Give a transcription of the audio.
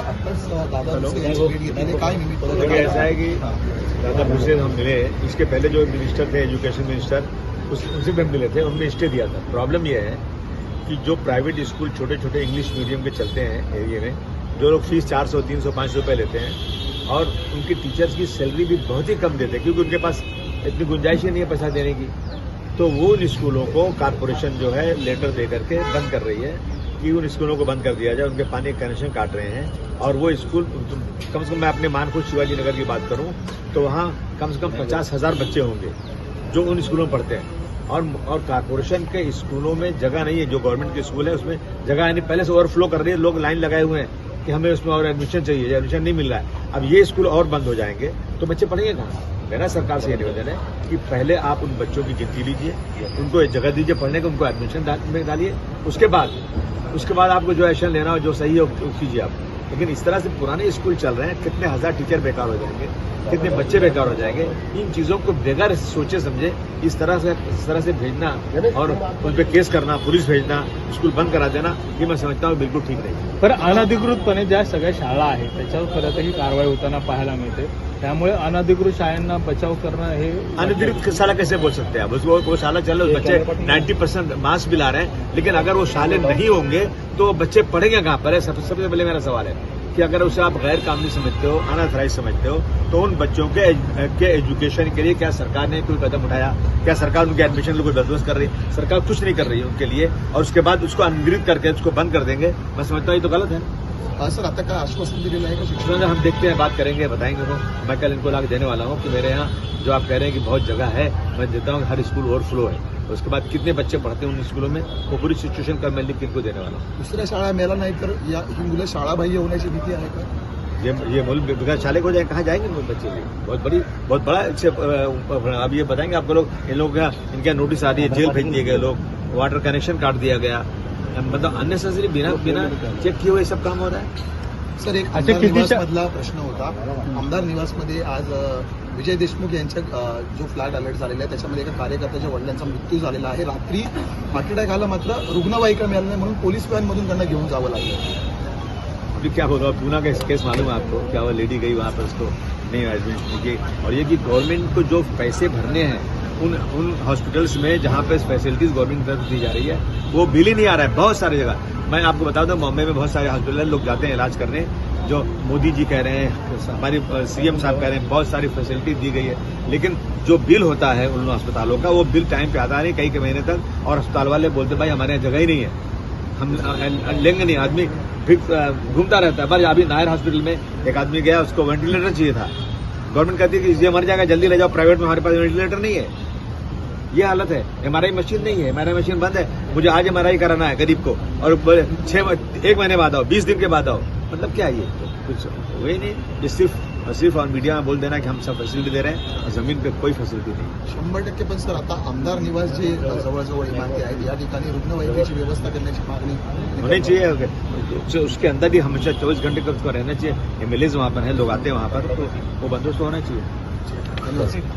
आत्ताच दादा काय निमित्त देखिए ऐसा है कि दादा भूसे हम मिले, इसके पहले जो मिनिस्टर थे एजुकेशन मिनिस्टर उनसे भी हम मिले थे, उन्होंने स्टे दिया था। प्रॉब्लम यह है कि जो प्राइवेट स्कूल छोटे छोटे इंग्लिश मीडियम के चलते हैं एरिया में, जो लोग फीस 400, 300, 500 रुपये लेते हैं और उनके टीचर्स की सैलरी भी बहुत ही कम देते हैं क्योंकि उनके पास इतनी गुंजाइश ही नहीं है पैसा देने की, तो वो उन स्कूलों को कॉर्पोरेशन जो है लेटर दे करके बंद कर रही है कि उन स्कूलों को बंद कर दिया जाए, उनके पानी का कनेक्शन काट रहे हैं। और वो स्कूल कम से कम मैं अपने मानपुर शिवाजी नगर की बात करूं तो वहाँ कम से कम 50,000 बच्चे होंगे जो उन स्कूलों में पढ़ते हैं और कॉर्पोरेशन के स्कूलों में जगह नहीं है। जो गवर्नमेंट के स्कूल है उसमें जगह है नहीं, पहले से ओवरफ्लो कर रही है, लोग लाइन लगाए हुए हैं कि हमें उसमें और एडमिशन चाहिए, एडमिशन नहीं मिल रहा है। अब ये स्कूल और बंद हो जाएंगे तो बच्चे पढ़ेंगे कहाँ? मेरा सरकार से ये निवेदन है कि पहले आप उन बच्चों की गिनती लीजिए, उनको जगह दीजिए पढ़ने को, उनको एडमिशन में डालिए, उसके बाद आपको जो एक्शन लेना हो जो सही है वो कीजिए आप। लेकिन इस तरह से पुराने स्कूल चल रहे हैं, कितने हजार टीचर बेकार हो जाएंगे, कितने बच्चे बेकार हो जाएंगे। इन चीजों को बगैर सोचे समझे इस तरह से भेजना और उन पे केस करना, पुलिस भेजना, स्कूल बंद करा देना, ये मैं समझता हूँ बिल्कुल ठीक नहीं। पर अनधिकृतपणे ज्या सगळ्या शाळा आहेत त्याच्यावर खरं तर ही कारवाई होताना पाहायला मिळते, त्यामुळे अनधिकृत शाळांना बचाव करणं हे अनधिकृत शाला कैसे बोल सकते हैं आप? वो शाला चल रहे, बच्चे 90% मार्क्स भी ला रहे हैं, लेकिन अगर वो शाले नहीं होंगे तो बच्चे पढ़ेंगे कहाँ पर है? सबसे पहले मेरा सवाल है कि अगर उसे आप गैर कानूनी समझते हो, अनऑथराइज समझते हो, तो उन बच्चों के एजुकेशन के लिए क्या सरकार ने कोई कदम उठाया? क्या सरकार उनके एडमिशन के लिए कोई बंदोबस्त कर रही है? सरकार कुछ नहीं कर रही है उनके लिए, और उसके बाद उसको अनधिकृत करके उसको बंद कर देंगे। मैं समझता हूँ ये तो गलत है। सर आता काय आश्वासन दिलेलं आहे का शिक्षकों हम देखते हैं, बात करेंगे, बताएंगे उनको। मैं कल इनको लाके देने वाला हूँ कि मेरे यहाँ जो आप कह रहे हैं कि बहुत जगह है, मैं देता हूँ हर स्कूल ओवरफ्लो है, उसके बाद कितने बच्चे पढ़ते हैं उन स्कूलों में वो पूरी सिच्युएशन का मैं लिख के इनको देने वाला हूँ। दुसऱ्या शाळा मिळाला नाही तर या ही मुलं शाळाबाह्य होण्याची भीती आहे का? ये मूल बगैर शाले को जाए कहाँ जाएंगे बच्चे? बहुत बड़ा अब ये बताएंगे आपको लोग, इन लोगों का इनके नोटिस आ रही है, जेल भेज दिए गए लोग, वाटर कनेक्शन काट दिया गया, मतलब अननेसेसरी बिना चेक किए हुए सब काम हो रहा है। सर एक आमदार निवास मधला प्रश्न होता, आमदार निवासमध्ये आज विजय देशमुख यांच्या जो फ्लॅट अलर्ट झालेला आहे त्याच्यामध्ये एका कार्यकर्त्याच्या वडिलांचा मृत्यू झालेला आहे। रात्री हार्ट अटॅक आला, मात्र रुग्णवाहिका मिळाली नाही म्हणून पोलीस व्हॅनमधून त्यांना घेऊन जावं लागलं। अभी क्या होगा? पूना का केस मालूम है आपको? क्या वो लेडी गई वहाँ पर, उसको नहीं एडमिट की, और ये कि गवर्नमेंट को जो पैसे भरने हैं उन हॉस्पिटल्स में जहाँ पे फैसिलिटीज गवर्नमेंट की तरफ दी जा रही है वो बिल ही नहीं आ रहा है। बहुत सारी जगह मैं आपको बता दूं, बॉम्बे में बहुत सारे हॉस्पिटल लोग जाते हैं इलाज करने, जो मोदी जी कह रहे हैं, हमारी सीएम साहब कह रहे हैं, बहुत सारी फैसिलिटी दी गई है, लेकिन जो बिल होता है उन अस्पतालों का वो बिल टाइम पे आता नहीं कई महीने तक, और अस्पताल वाले बोलते भाई हमारे यहाँ जगह ही नहीं है, हम लेंगे नहीं। आदमी फिर घूमता रहता है। बस अभी नायर हॉस्पिटल में एक आदमी गया, उसको वेंटिलेटर चाहिए था, गवर्नमेंट कहती है कि ये मर जाएगा, जल्दी ले जाओ, प्राइवेट में हमारे पास वेंटिलेटर नहीं है। ये हालत है। एमआरआई मशीन नहीं है, एमआरआई मशीन बंद है, मुझे आज एमआरआई कराना है गरीब को, और 1 महीने बाद आओ, 20 दिन के बाद आओ, मतलब क्या ये? कुछ हुए नहीं। ये सिर्फ और मीडिया में बोल देना कि हम सब फैसिलिटी दे रहे हैं और जमीन पे कोई फैसिलिटी नहीं। 100% पण सर आता आमदार निवास जे जवळजवळ इमारती आहेत या ठिकाणी रुग्णवाहिकेची व्यवस्था करण्याची मागणी होनी चाहिए। उसके अंदर भी हमेशा 24 घंटे का उसको रहना चाहिए। एमएलएज वहाँ पर है, लोग आते हैं वहाँ पर, तो वो बंदोबस्त होना चाहिए। धन्यवाद।